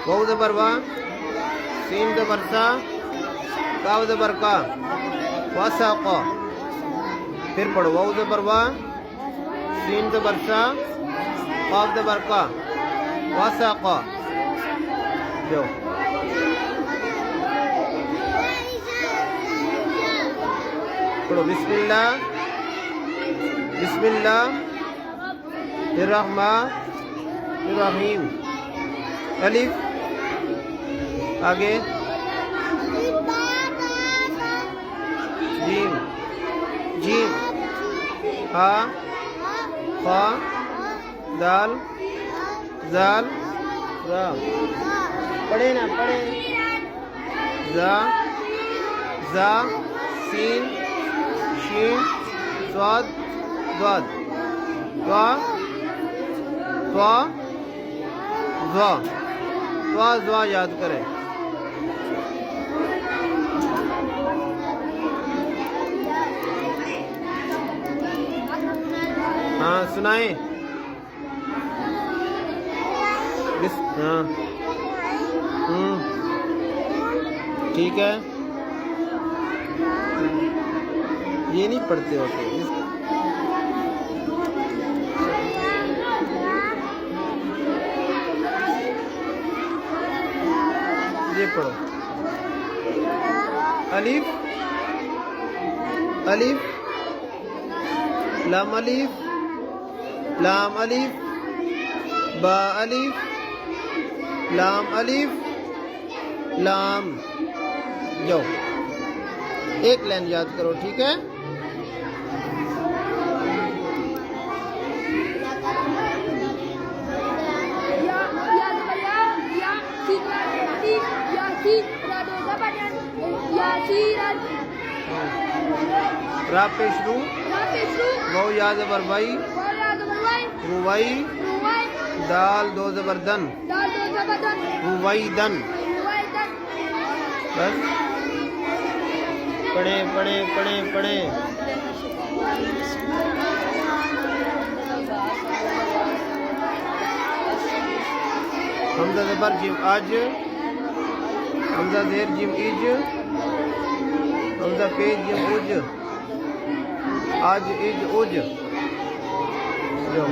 वाव ज़बर वा, सीन ज़बर सा, काफ ज़बर का, वसाक़। फिर पढ़ो, वाव ज़बर वा, सीन ज़बर सा, काफ ज़बर का, वसाक़। जो पढ़ो, बिस्मिल्लाह बिस्मिल्लाहिर्रहमानिर्रहीम। अलिफ, आगे जीम, जीम, हा, फा, दाल, जाल, रा। पढ़े ना, पढ़े। जा, जा, सीन, शीन, स्वाद, द्वाद, त्वा, त्वा, ज़्वा, त्वा ज़्वा याद करें। हाँ सुनाए। हाँ ठीक है, ये नहीं पढ़ते होते। ये पढ़ो, अलिफ, अलिफ, लाम अलिफ, लाम अलिफ, बा अलिफ, लाम अलिफ, लाम। जाओ, एक लाइन याद करो, ठीक है। रा पेश रू, वाव या ज़बर वाई, रुवाई, दाल दो ज़बर दन, रुवाई दन। बस पढ़े पढ़े पढ़े पढ़े। हमज़ा ज़बर जिम आज, हमज़ा ज़ेर जिम इज, हमज़ा पेज जिम उज, आज इज उज। जो